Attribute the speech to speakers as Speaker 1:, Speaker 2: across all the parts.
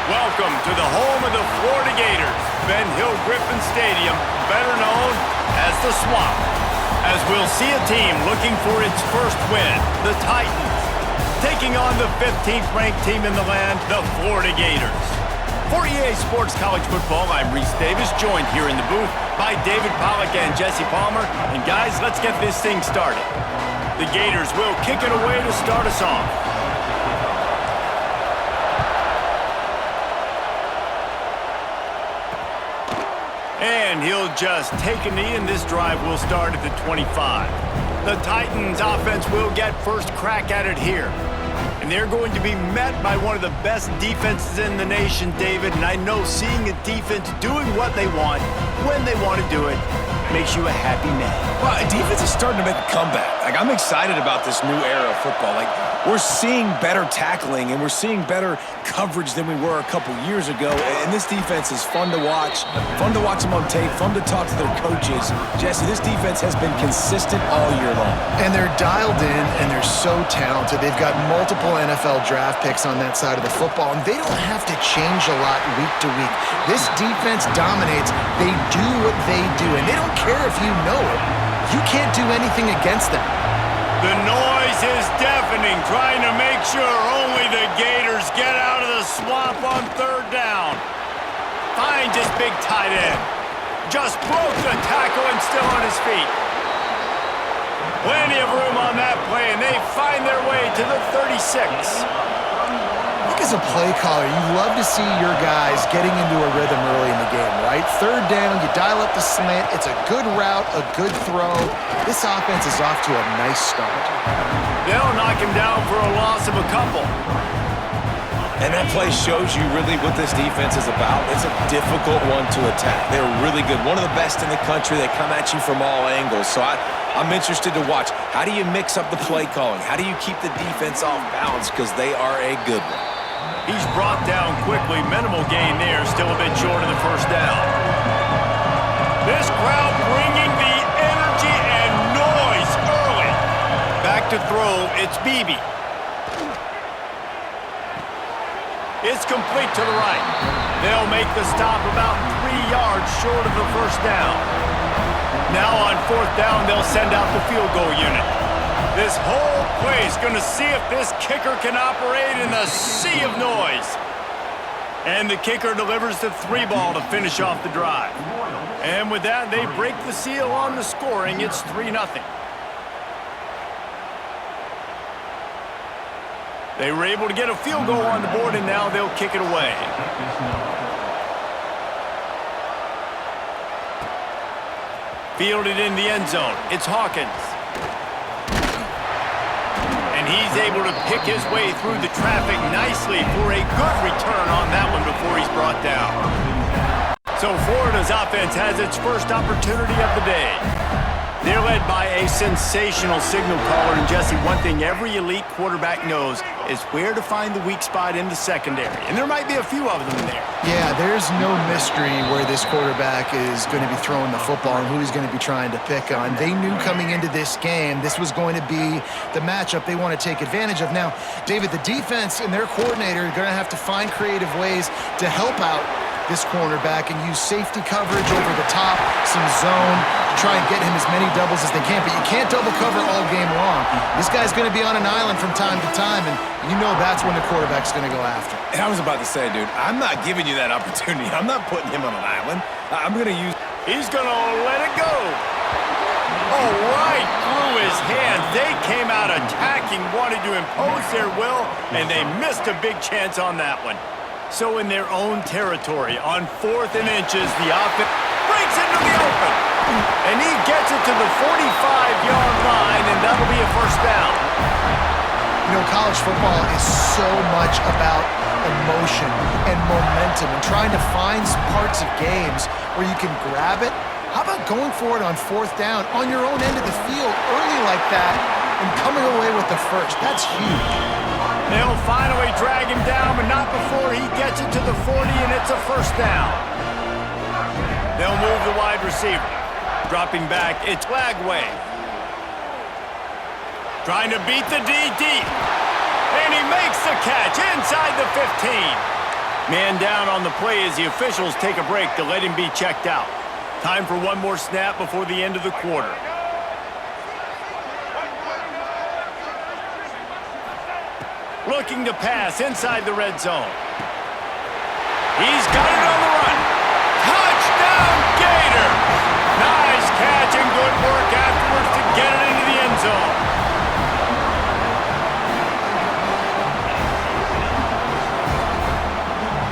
Speaker 1: Welcome to the home of the Florida Gators, Ben Hill Griffin Stadium, better known as the Swamp. As we'll see a team looking for its first win, the Titans, taking on the 15th ranked team in the land, the Florida Gators. For EA Sports College Football, I'm Reese Davis, joined here in the booth by David Pollack and Jesse Palmer. And guys, let's get this thing started. The Gators will kick it away to start us off. And he'll just take a knee, and this drive will start at the 25. The Titans offense will get first crack at it here. And they're going to be met by one of the best defenses in the nation, David. And I know seeing a defense doing what they want, when they want to do it, makes you a happy man.
Speaker 2: Well, defense is starting to make a comeback. I'm excited about this new era of football. We're seeing better tackling, and we're seeing better coverage than we were a couple years ago. And this defense is fun to watch them on tape, fun to talk to their coaches. Jesse, this defense has been consistent all year long.
Speaker 3: And they're dialed in, and they're so talented. They've got multiple NFL draft picks on that side of the football, and they don't have to change a lot week to week. This defense dominates. They do what they do, and they don't care if you know it. You can't do anything against them.
Speaker 1: The noise is deafening, trying to make sure only the Gators get out of the swamp on third down. Finds his big tight end. Just broke the tackle and still on his feet. Plenty of room on that play, and they find their way to the 36.
Speaker 3: I think as a play caller, you love to see your guys getting into a rhythm early in the game, right? Third down, you dial up the slant. It's a good route, a good throw. This offense is off to a nice start.
Speaker 1: They'll knock him down for a loss of a couple.
Speaker 2: And that play shows you really what this defense is about. It's a difficult one to attack. They're really good. One of the best in the country. They come at you from all angles. So I'm interested to watch. How do you mix up the play calling? How do you keep the defense off balance? Because they are a good one.
Speaker 1: He's brought down quickly. Minimal gain there. Still a bit short of the first down. This crowd bringing the energy and noise early. Back to throw. It's Beebe. It's complete to the right. They'll make the stop about 3 yards short of the first down. Now on fourth down, they'll send out the field goal unit. This whole play is going to see if this kicker can operate in the sea of noise. And the kicker delivers the 3-ball to finish off the drive. And with that, they break the seal on the scoring. It's 3-0. They were able to get a field goal on the board, and now they'll kick it away. Fielded in the end zone. It's Hawkins. And he's able to pick his way through the traffic nicely for a good return on that one before he's brought down. So Florida's offense has its first opportunity of the day. They're led by a sensational signal caller, and Jesse, one thing every elite quarterback knows is where to find the weak spot in the secondary. And there might be a few of them there.
Speaker 3: Yeah, there's no mystery where this quarterback is going to be throwing the football and who he's going to be trying to pick on. They knew coming into this game this was going to be the matchup they want to take advantage of. Now, David, the defense and their coordinator are going to have to find creative ways to help out this cornerback and use safety coverage over the top, some zone, to try and get him as many doubles as they can. But you can't double cover all game long. This guy's going to be on an island from time to time, and you know that's when the quarterback's going to go after.
Speaker 2: And I was about to say, dude, I'm not giving you that opportunity. I'm not putting him on an island. I'm going to use...
Speaker 1: He's going to let it go. Oh, right through his hands. They came out attacking, wanted to impose their will, and they missed a big chance on that one. So in their own territory, on 4th and inches, the offense breaks into the open. And he gets it to the 45-yard line, and that'll be a first down.
Speaker 3: You know, college football is so much about emotion and momentum and trying to find parts of games where you can grab it. How about going for it on 4th down on your own end of the field early like that and coming away with the first? That's huge.
Speaker 1: They'll finally drag him down, but not before he gets it to the 40, and it's a first down. They'll move the wide receiver. Dropping back, it's Lagway. Trying to beat the D deep. And he makes the catch inside the 15. Man down on the play as the officials take a break to let him be checked out. Time for one more snap before the end of the quarter. Looking to pass inside the red zone. He's got it on the run. Touchdown, Gators! Nice catch and good work afterwards to get it into the end zone.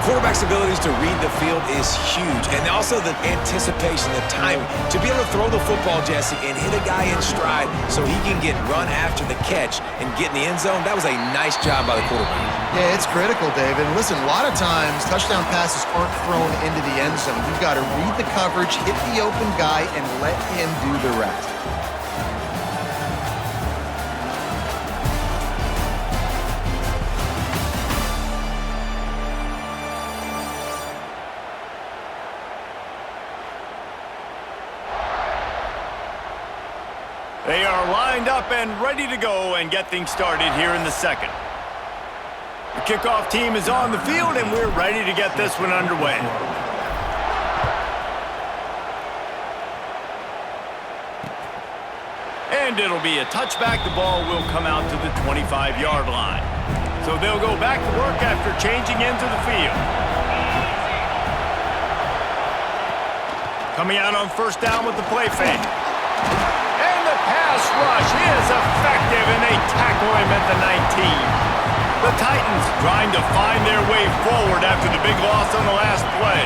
Speaker 2: Quarterback's abilities to read the field is huge, and also the anticipation, the timing. To be able to throw the football, Jesse, and hit a guy in stride so he can get run after the catch and get in the end zone, that was a nice job by the quarterback.
Speaker 3: Yeah, it's critical, David. Listen, a lot of times touchdown passes aren't thrown into the end zone. You've got to read the coverage, hit the open guy, and let him do the rest.
Speaker 1: They are lined up and ready to go and get things started here in the second. The kickoff team is on the field, and we're ready to get this one underway. And it'll be a touchback. The ball will come out to the 25-yard line. So they'll go back to work after changing into the field. Coming out on first down with the play fake. Pass rush is effective, and they tackle him at the 19. The Titans trying to find their way forward after the big loss on the last play.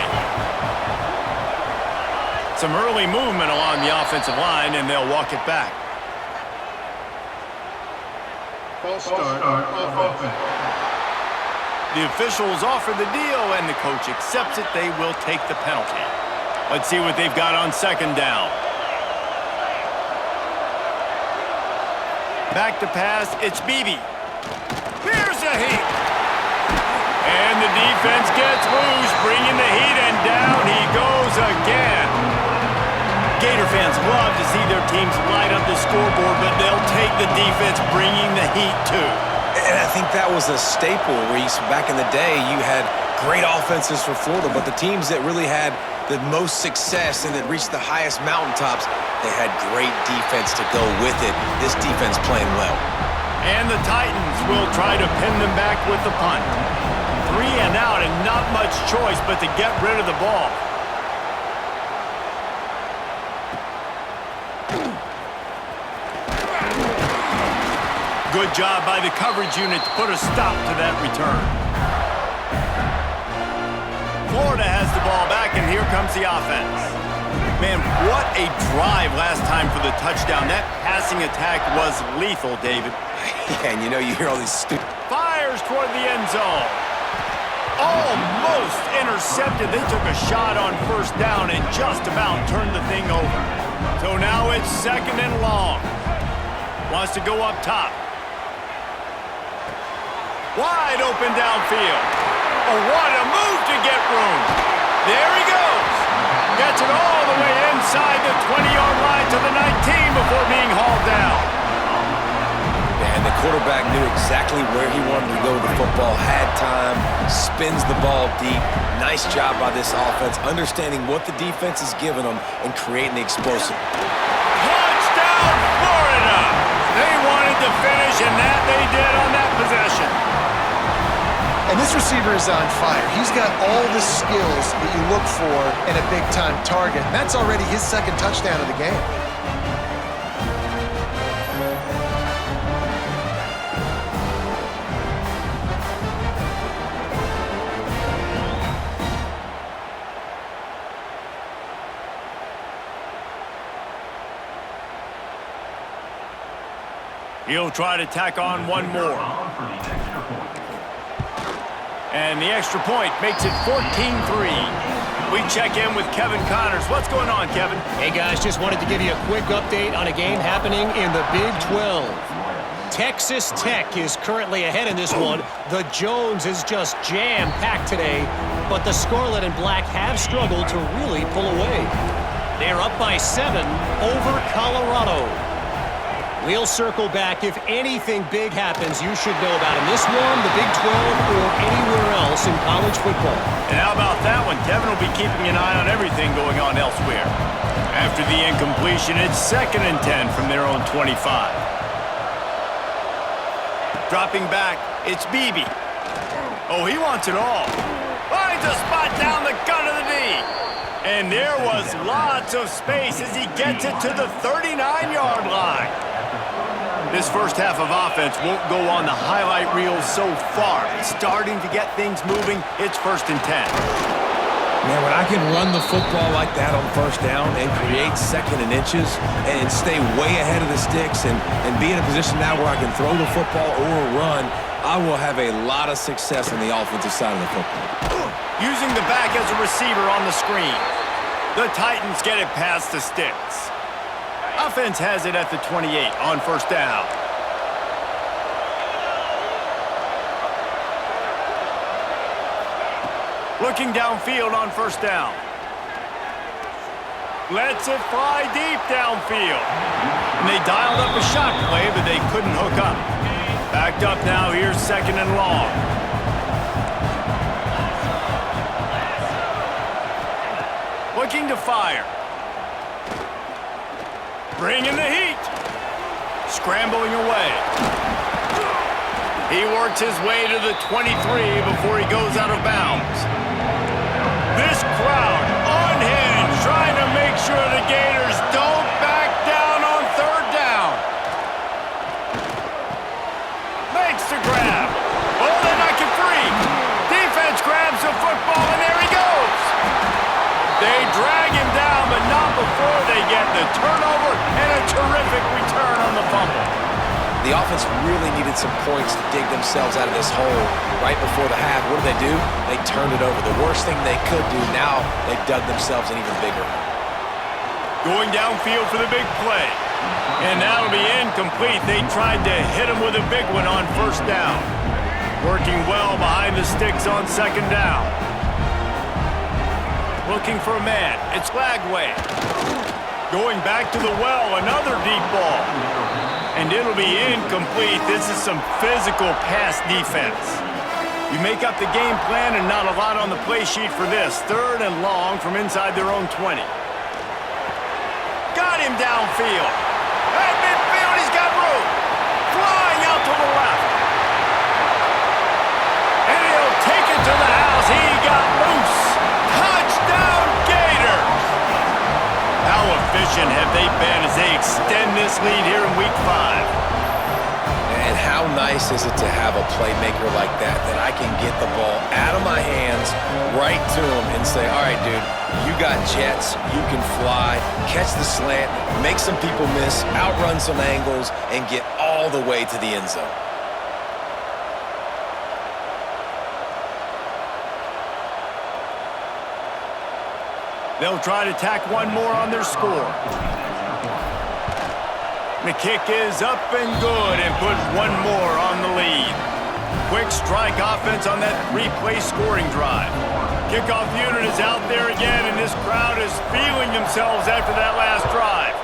Speaker 1: Some early movement along the offensive line, and they'll walk it back.
Speaker 4: False start of offense.
Speaker 1: The officials offer the deal, and the coach accepts it. They will take the penalty. Let's see what they've got on second down. Back to pass, it's Beebe. Here's a heat. And the defense gets loose, bringing the heat, and down he goes again. Gator fans love to see their teams light up the scoreboard, but they'll take the defense bringing the heat too.
Speaker 2: And I think that was a staple, Reese. Back in the day, you had great offenses for Florida, but the teams that really had the most success and that reached the highest mountaintops, they had great defense to go with it. This defense playing well.
Speaker 1: And the Titans will try to pin them back with the punt. 3 and out, and not much choice but to get rid of the ball. Good job by the coverage unit to put a stop to that return. Florida has the ball back, and here comes the offense. Man, what a drive last time for the touchdown. That passing attack was lethal, David.
Speaker 2: Yeah, and you know, you hear all these stupid...
Speaker 1: Fires toward the end zone. Almost intercepted. They took a shot on first down and just about turned the thing over. So now it's second and long. Wants to go up top. Wide open downfield. Oh, what a move to get room. There he goes. Gets it all the way inside the 20-yard line to the 19 before being hauled down.
Speaker 2: And the quarterback knew exactly where he wanted to go with the football, had time, spins the ball deep. Nice job by this offense, understanding what the defense is giving them and creating the explosive.
Speaker 1: Touchdown, Florida! They wanted to finish, and that they did on that possession.
Speaker 3: And this receiver is on fire. He's got all the skills that you look for in a big-time target. That's already his second touchdown of the game.
Speaker 1: He'll try to tack on one more. And the extra point makes it 14-3. We check in with Kevin Connors. What's going on, Kevin?
Speaker 5: Hey, guys, just wanted to give you a quick update on a game happening in the Big 12. Texas Tech is currently ahead in this one. The Jones is just jam-packed today, but the Scarlet and Black have struggled to really pull away. They're up by 7 over Colorado. We'll circle back. If anything big happens, you should know about in this one, the Big 12, or anywhere else in college football.
Speaker 1: And how about that one? Kevin will be keeping an eye on everything going on elsewhere. After the incompletion, it's 2nd and 10 from their own 25. Dropping back, it's Beebe. Oh, he wants it all. Finds a spot down the gut of the knee. And there was lots of space as he gets it to the 39-yard line. This first half of offense won't go on the highlight reel so far. It's starting to get things moving. It's 1st and 10.
Speaker 2: Man, when I can run the football like that on 1st down and create 2nd and inches and stay way ahead of the sticks and be in a position now where I can throw the football or run, I will have a lot of success on the offensive side of the football.
Speaker 1: Using the back as a receiver on the screen. The Titans get it past the sticks. Offense has it at the 28 on 1st down. Looking downfield on 1st down. Lets it fly deep downfield. And they dialed up a shot play, but they couldn't hook up. Backed up now, here's 2nd and long. Looking to fire. Bringing the heat. Scrambling away. He works his way to the 23 before he goes out of bounds. This crowd unhinged, trying to make sure the Gators don't back down on 3rd down. Makes the grab. Oh, they're not get free. Defense grabs the football, and there he goes. They drag him down, but not before they get the turnover and a terrific return on the fumble.
Speaker 2: The offense really needed some points to dig themselves out of this hole right before the half. What did they do? They turned it over. The worst thing they could do, now they dug themselves an even bigger hole.
Speaker 1: Going downfield for the big play. And that'll be incomplete. They tried to hit him with a big one on 1st down. Working well behind the sticks on 2nd down. Looking for a man. It's Lagway. Going back to the well, another deep ball. And it'll be incomplete. This is some physical pass defense. You make up the game plan and not a lot on the play sheet for this. 3rd and long from inside their own 20. Got him downfield. At midfield, he's got room. Flying out to the left. And he'll take it to the house. He got loose. Touchdown, Gators! How efficient have they been as they extend this lead here in Week 5?
Speaker 2: And how nice is it to have a playmaker like that I can get the ball out of my hands right to him and say, all right, dude, you got jets, you can fly, catch the slant, make some people miss, outrun some angles, and get all the way to the end zone.
Speaker 1: They'll try to tack one more on their score. The kick is up and good and put one more on the lead. Quick strike offense on that 3-play scoring drive. Kickoff unit is out there again, and this crowd is feeling themselves after that last drive.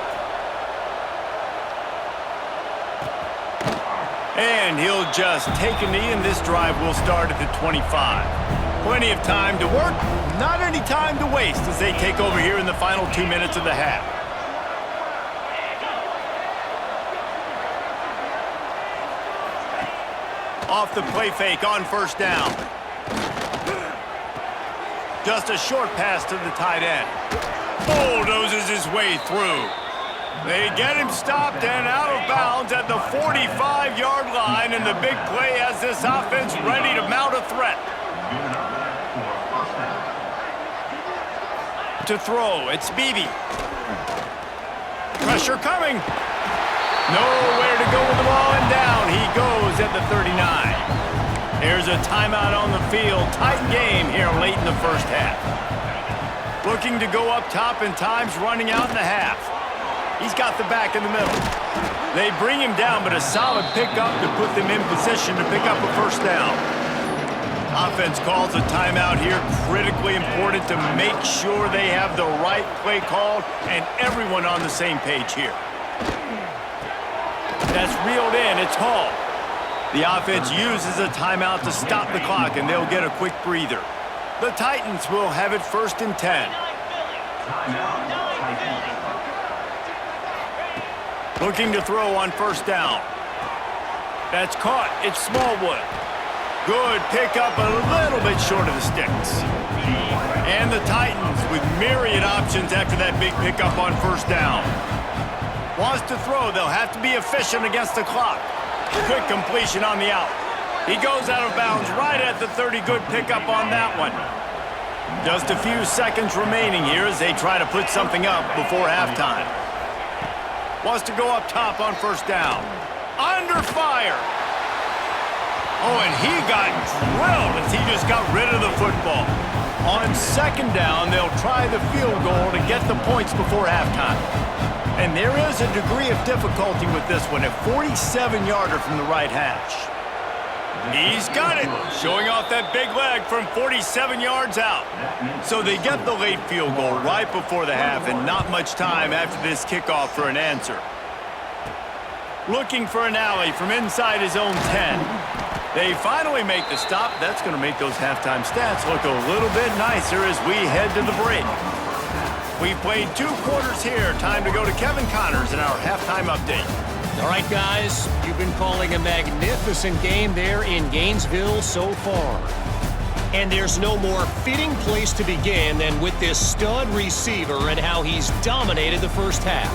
Speaker 1: And he'll just take a knee, and this drive will start at the 25. Plenty of time to work, not any time to waste as they take over here in the final 2 minutes of the half. Off the play fake on 1st down. Just a short pass to the tight end. Bulldozes his way through. They get him stopped and out of bounds at the 45-yard line, and the big play has this offense ready to mount a threat. To throw, it's Beebe. Pressure coming. Nowhere to go with the ball, and down he goes at the 39. Here's a timeout on the field. Tight game here late in the first half. Looking to go up top, and time's running out in the half. He's got the back in the middle. They bring him down, but a solid pickup to put them in position to pick up a 1st down. Offense calls a timeout here, critically important to make sure they have the right play called and everyone on the same page here. That's reeled in. It's Hall. The offense uses a timeout to stop the clock, and they'll get a quick breather. The Titans will have it 1st and 10. Looking to throw on 1st down. That's caught. It's Smallwood. Good pickup, a little bit short of the sticks. And the Titans with myriad options after that big pickup on 1st down. Wants to throw. They'll have to be efficient against the clock. Quick completion on the out. He goes out of bounds right at the 30. Good pickup on that one. Just a few seconds remaining here as they try to put something up before halftime. Wants to go up top on 1st down. Under fire. Oh, and he got drilled as he just got rid of the football. On 2nd down, they'll try the field goal to get the points before halftime. And there is a degree of difficulty with this one, a 47-yarder from the right hash. He's got it, showing off that big leg from 47 yards out. So they get the late field goal right before the half, and not much time after this kickoff for an answer. Looking for an alley from inside his own 10. They finally make the stop. That's going to make those halftime stats look a little bit nicer as we head to the break. We've played 2 quarters here. Time to go to Kevin Connors in our halftime update.
Speaker 5: All right, guys, you've been calling a magnificent game there in Gainesville so far. And there's no more fitting place to begin than with this stud receiver and how he's dominated the first half.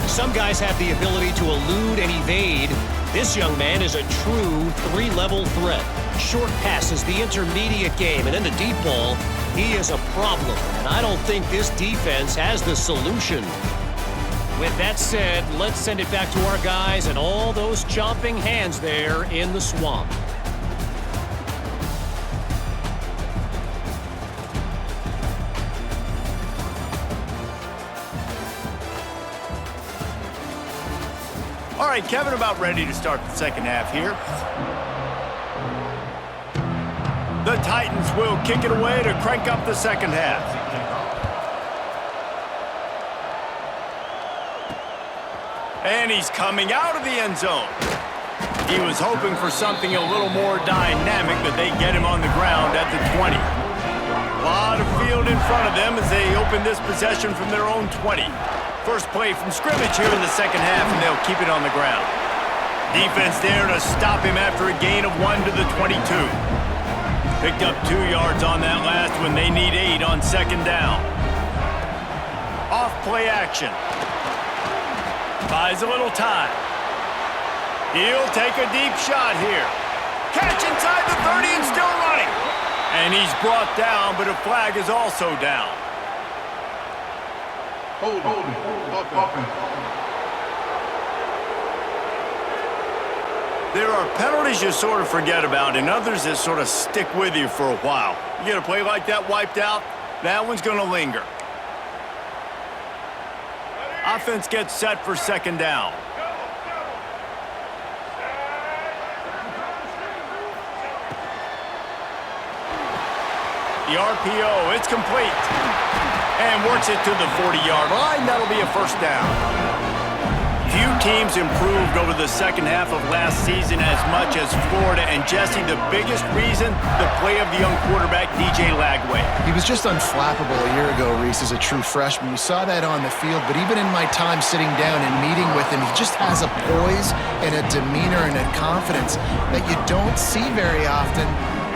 Speaker 5: Some guys have the ability to elude and evade. This young man is a true 3-level threat. Short passes, the intermediate game, and then the deep ball. He is a problem, and I don't think this defense has the solution. With that said, let's send it back to our guys and all those chomping hands there in the swamp.
Speaker 1: All right, Kevin, about ready to start the second half here. The Titans will kick it away to crank up the second half. And he's coming out of the end zone. He was hoping for something a little more dynamic, but they get him on the ground at the 20. A lot of field in front of them as they open this possession from their own 20. First play from scrimmage here in the second half, and they'll keep it on the ground. Defense there to stop him after a gain of 1 to the 22. Picked up 2 yards on that last one. They need 8 on 2nd down. Off play action. Buys a little time. He'll take a deep shot here. Catch inside the 30 and still running. And he's brought down, but a flag is also down.
Speaker 4: Hold offense.
Speaker 1: There are penalties you sort of forget about and others that sort of stick with you for a while. You get a play like that wiped out, that one's going to linger. Offense gets set for 2nd down. The RPO, it's complete. And works it to the 40-yard line. That'll be a 1st down. Few teams improved over the second half of last season as much as Florida. And Jesse, the biggest reason, the play of the young quarterback, DJ Lagway.
Speaker 3: He was just unflappable a year ago, Reese, as a true freshman. We saw that on the field, but even in my time sitting down and meeting with him, he just has a poise and a demeanor and a confidence that you don't see very often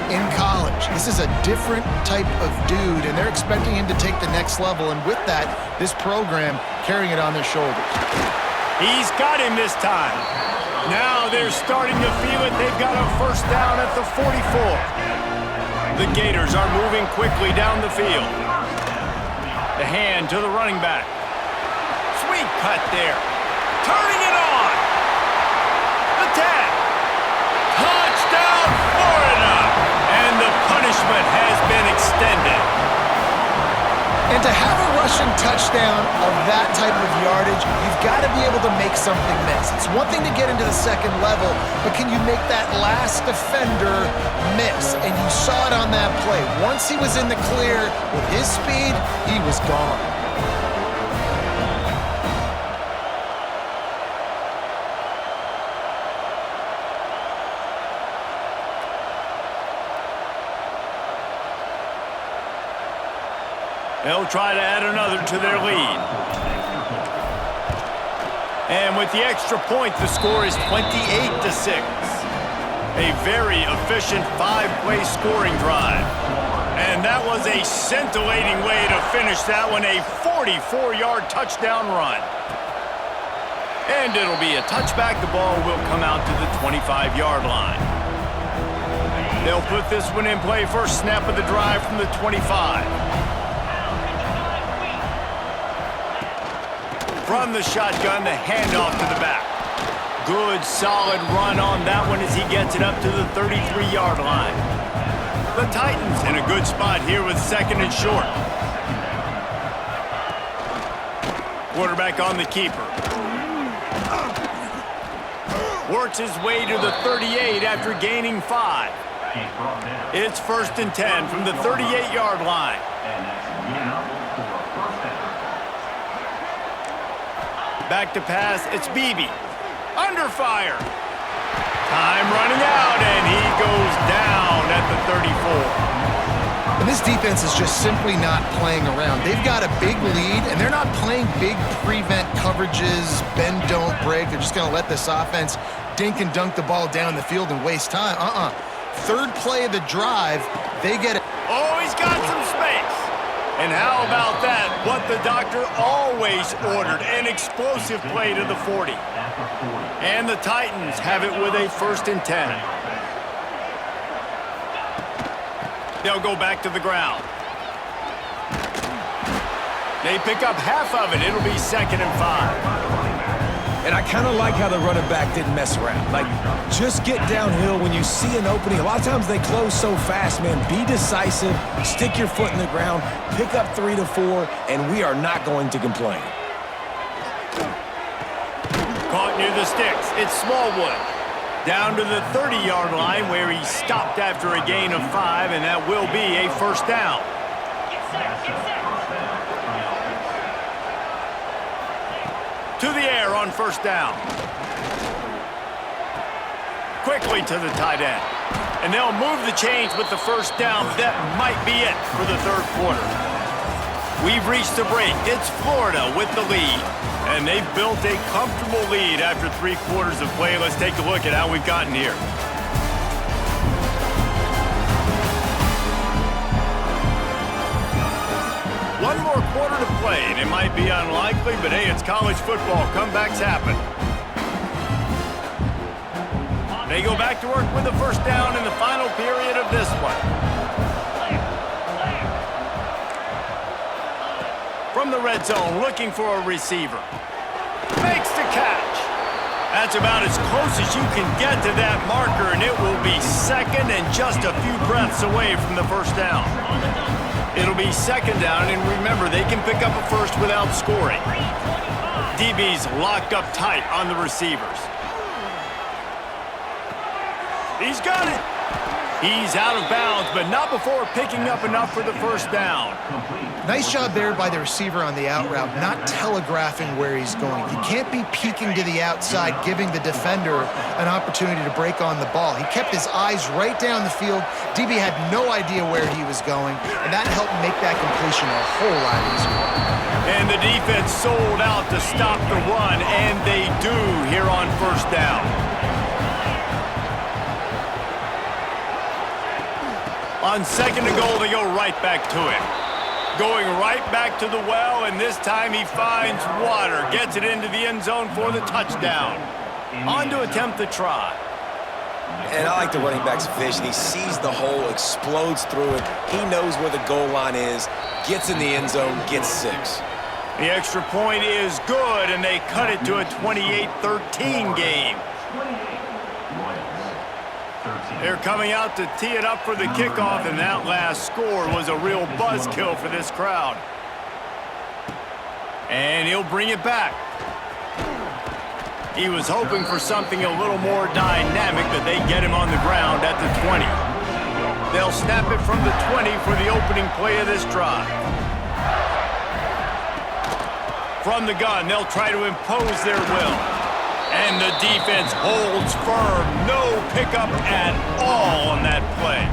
Speaker 3: in college. This is a different type of dude, and they're expecting him to take the next level, and with that, this program carrying it on their shoulders.
Speaker 1: He's got him this time. Now they're starting to feel it. They've got a 1st down at the 44. The Gators are moving quickly down the field. The hand to the running back. Sweet cut there. Turning it on. The tag. Touchdown, Florida. And the punishment has been extended.
Speaker 3: And to have a rushing touchdown of that type of yardage, you've got to be able to make something miss. It's one thing to get into the second level, but can you make that last defender miss? And you saw it on that play. Once he was in the clear with his speed, he was gone.
Speaker 1: They'll try to add another to their lead. And with the extra point, the score is 28-6. A very efficient 5-play scoring drive. And that was a scintillating way to finish that one, a 44-yard touchdown run. And it'll be a touchback. The ball will come out to the 25-yard line. They'll put this one in play. First snap of the drive from the 25. From the shotgun, the handoff to the back. Good, solid run on that one as he gets it up to the 33-yard line. The Titans in a good spot here with second and short. Quarterback on the keeper. Works his way to the 38 after gaining 5. It's first and 10 from the 38-yard line. Back to pass, it's Beebe. Under fire. Time running out, and he goes down at the 34.
Speaker 3: And this defense is just simply not playing around. They've got a big lead, and they're not playing big prevent coverages, bend, don't break. They're just going to let this offense dink and dunk the ball down the field and waste time. Third play of the drive, they get it.
Speaker 1: Oh, he's got some space. And how about that? What the doctor always ordered, an explosive play to the 40. And the Titans have it with a first and 10. They'll go back to the ground. They pick up half of it. It'll be second and 5.
Speaker 2: And I kind of like how the running back didn't mess around. Like, just get downhill when you see an opening. A lot of times they close so fast, man. Be decisive, stick your foot in the ground, pick up 3 to 4, and we are not going to complain.
Speaker 1: Caught near the sticks. It's Smallwood. Down to the 30-yard line where he stopped after a gain of 5, and that will be a first down. To the air on first down. Quickly to the tight end. And they'll move the chains with the first down. That might be it for the third quarter. We've reached the break. It's Florida with the lead. And they've built a comfortable lead after 3 quarters of play. Let's take a look at how we've gotten here. One more quarter to play, and it might be unlikely, but hey, it's college football. Comebacks happen. They go back to work with the first down in the final period of this one. From the red zone, looking for a receiver. Makes the catch. That's about as close as you can get to that marker, and it will be second and just a few breaths away from the first down. It'll be second down, and remember, they can pick up a first without scoring. DB's locked up tight on the receivers. He's got it. He's out of bounds, but not before picking up enough for the first down.
Speaker 3: Nice job there by the receiver on the out route, not telegraphing where he's going. You can't be peeking to the outside, giving the defender an opportunity to break on the ball. He kept his eyes right down the field. DB had no idea where he was going, and that helped make that completion a whole lot easier.
Speaker 1: And the defense sold out to stop the run, and they do here on first down. On second and goal, they go right back to it. Going right back to the well, and this time he finds water. Gets it into the end zone for the touchdown. On to attempt the try.
Speaker 2: And I like the running back's vision. He sees the hole, explodes through it. He knows where the goal line is, gets in the end zone, gets 6.
Speaker 1: The extra point is good, and they cut it to a 28-13 game. They're coming out to tee it up for the kickoff, and that last score was a real buzzkill for this crowd. And he'll bring it back. He was hoping for something a little more dynamic, but they get him on the ground at the 20. They'll snap it from the 20 for the opening play of this drive. From the gun, they'll try to impose their will. And the defense holds firm. No pickup at all on that play.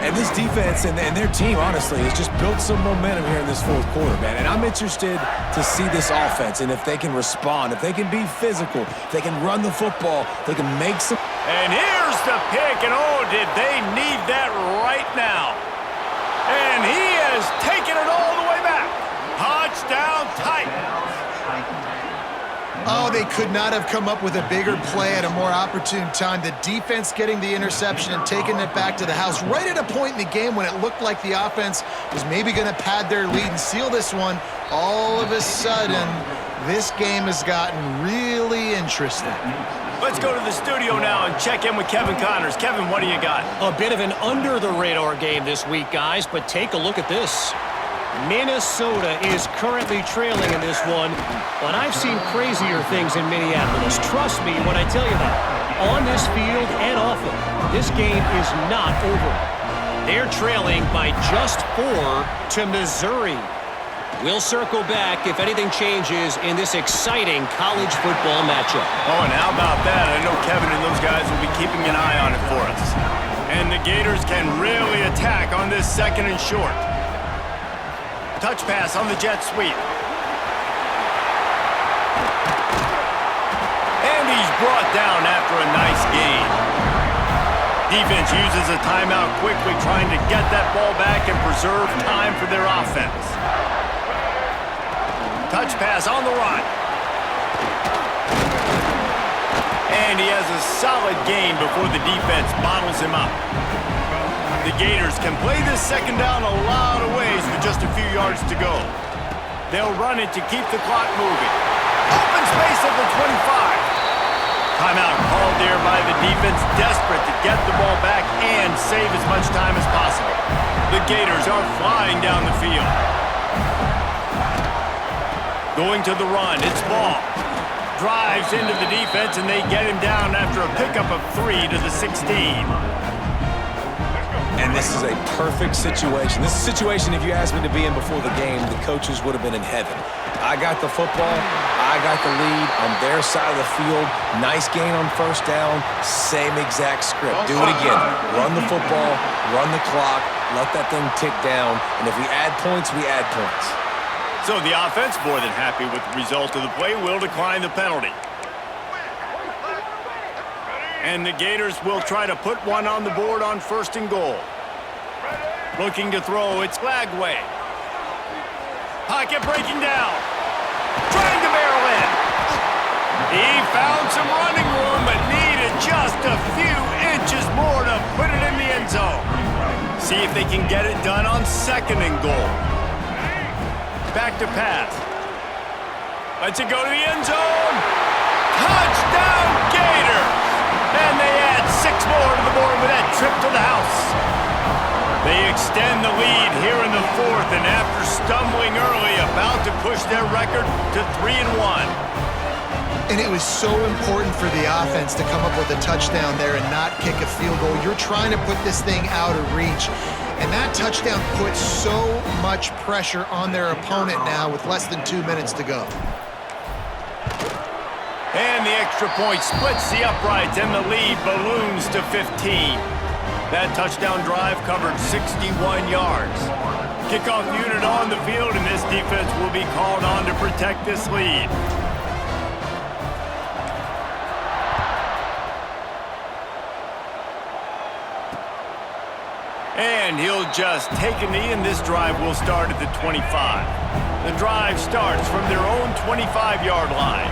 Speaker 2: And this defense and their team, honestly, has just built some momentum here in this fourth quarter, man. And I'm interested to see this offense and if they can respond, if they can be physical, if they can run the football, they can make some.
Speaker 1: And here's the pick, and oh, did they need that right now. And he has taken it all the way back. Touchdown Titans.
Speaker 3: Oh, they could not have come up with a bigger play at a more opportune time. The defense getting the interception and taking it back to the house right at a point in the game when it looked like the offense was maybe going to pad their lead and seal this one. All of a sudden, this game has gotten really interesting.
Speaker 1: Let's go to the studio now and check in with Kevin Connors. Kevin, what do you got?
Speaker 5: A bit of an under-the-radar game this week, guys, but take a look at this. Minnesota is currently trailing in this one, but I've seen crazier things in Minneapolis. Trust me when I tell you that. On this field and off it, this game is not over. They're trailing by just 4 to Missouri. We'll circle back if anything changes in this exciting college football matchup.
Speaker 1: Oh, and how about that? I know Kevin and those guys will be keeping an eye on it for us. And the Gators can really attack on this 2nd and short. Touch pass on the jet sweep. And he's brought down after a nice gain. Defense uses a timeout quickly, trying to get that ball back and preserve time for their offense. Touch pass on the run. And he has a solid gain before the defense bottles him up. The Gators can play this 2nd down a lot of ways with just a few yards to go. They'll run it to keep the clock moving. Open space at the 25. Timeout called there by the defense, desperate to get the ball back and save as much time as possible. The Gators are flying down the field. Going to the run, it's Ball. Drives into the defense, and they get him down after a pickup of 3 to the 16.
Speaker 2: And this is a perfect situation. This is a situation, if you asked me to be in before the game, the coaches would have been in heaven. I got the football. I got the lead on their side of the field. Nice gain on 1st down. Same exact script. Do it again. Run the football. Run the clock. Let that thing tick down. And if we add points, we add points.
Speaker 1: So the offense, more than happy with the result of the play, will decline the penalty. And the Gators will try to put one on the board on 1st and goal. Looking to throw, it's Lagway. Pocket breaking down. Trying to barrel in. He found some running room, but needed just a few inches more to put it in the end zone. See if they can get it done on 2nd and goal. Back to pass. Lets it go to the end zone. Touchdown, Gators! And they add 6 more to the board with that trip to the house. They extend the lead here in the 4th, and after stumbling early, about to push their record to 3-1.
Speaker 3: And it was so important for the offense to come up with a touchdown there and not kick a field goal. You're trying to put this thing out of reach. And that touchdown puts so much pressure on their opponent now with less than 2 minutes to go.
Speaker 1: And the extra point splits the uprights, and the lead balloons to 15. That touchdown drive covered 61 yards. Kickoff unit on the field, and this defense will be called on to protect this lead. And he'll just take a knee, and this drive will start at the 25. The drive starts from their own 25-yard line.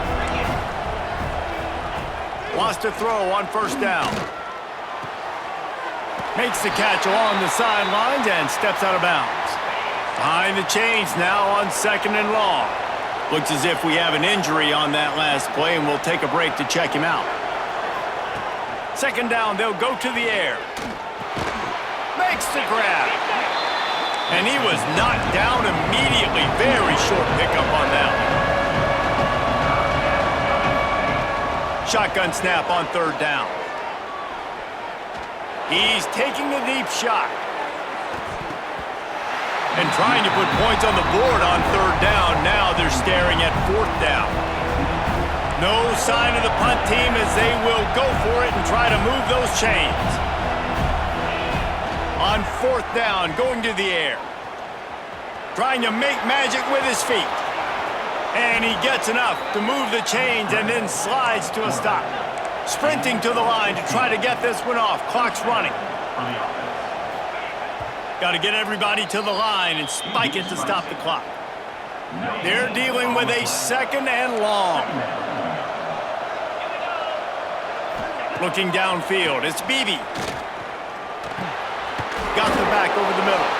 Speaker 1: Wants to throw on 1st down. Makes the catch along the sidelines and steps out of bounds. Behind the chains now on 2nd and long. Looks as if we have an injury on that last play, and we'll take a break to check him out. 2nd down, they'll go to the air. Makes the grab. And he was knocked down immediately. Very short pickup on that one. Shotgun snap on 3rd down. He's taking a deep shot. And trying to put points on the board on 3rd down. Now they're staring at 4th down. No sign of the punt team as they will go for it and try to move those chains. On 4th down, going to the air. Trying to make magic with his feet. And he gets enough to move the chains and then slides to a stop. Sprinting to the line to try to get this one off. Clock's running. Got to get everybody to the line and spike it to stop the clock. They're dealing with a 2nd and long. Looking downfield, it's Beebe. Got the back over the middle.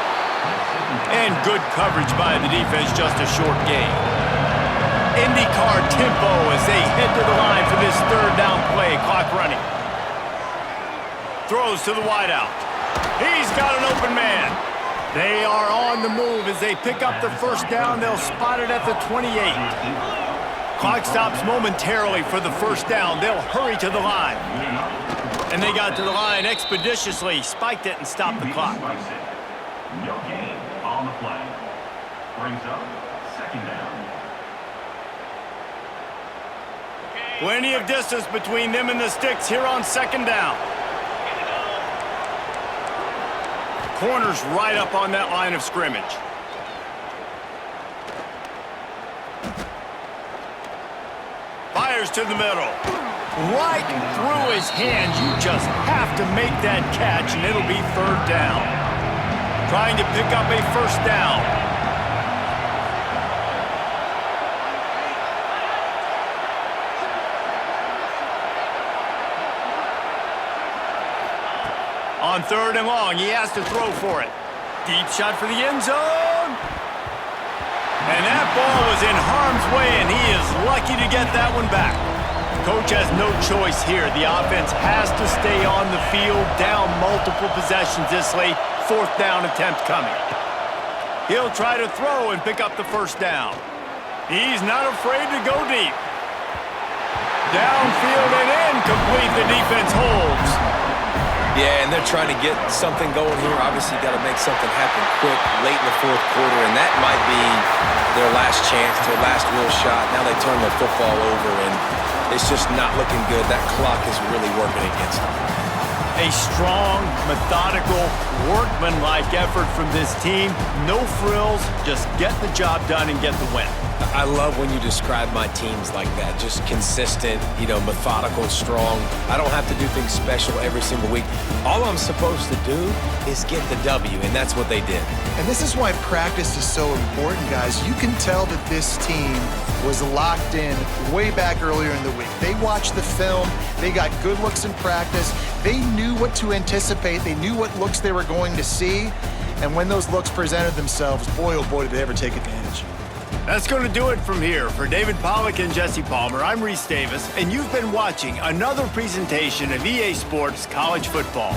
Speaker 1: And good coverage by the defense, just a short gain. IndyCar tempo as they head to the line for this 3rd down play. Clock running. Throws to the wideout. He's got an open man. They are on the move as they pick up the 1st down. They'll spot it at the 28. Clock stops momentarily for the 1st down. They'll hurry to the line. And they got to the line expeditiously, spiked it, and stopped the clock.
Speaker 6: No gain on the play. Brings up 2nd down.
Speaker 1: Plenty of distance between them and the sticks here on 2nd down. Corner's right up on that line of scrimmage. Fires to the middle. Right through his hands. You just have to make that catch, and it'll be 3rd down. Trying to pick up a 1st down. On 3rd and long, he has to throw for it. Deep shot for the end zone. And that ball was in harm's way, and he is lucky to get that one back. Coach has no choice here. The offense has to stay on the field, down multiple possessions this late. 4th down attempt coming. He'll try to throw and pick up the 1st down. He's not afraid to go deep. Downfield and incomplete. The defense holds.
Speaker 2: Yeah, and they're trying to get something going here. Obviously, got to make something happen quick late in the 4th quarter, and that might be their last chance, their last real shot. Now they turn the football over, and it's just not looking good. That clock is really working against them.
Speaker 1: A strong, methodical, workmanlike effort from this team. No frills, just get the job done and get the win.
Speaker 2: I love when you describe my teams like that. Just consistent, methodical, strong. I don't have to do things special every single week. All I'm supposed to do is get the W, and that's what they did.
Speaker 3: And this is why practice is so important, guys. You can tell that this team was locked in way back earlier in the week. They watched the film. They got good looks in practice. They knew what to anticipate. They knew what looks they were going to see. And when those looks presented themselves, boy, oh boy, did they ever take advantage.
Speaker 1: That's going to do it from here. For David Pollack and Jesse Palmer, I'm Reese Davis, and you've been watching another presentation of EA Sports College Football.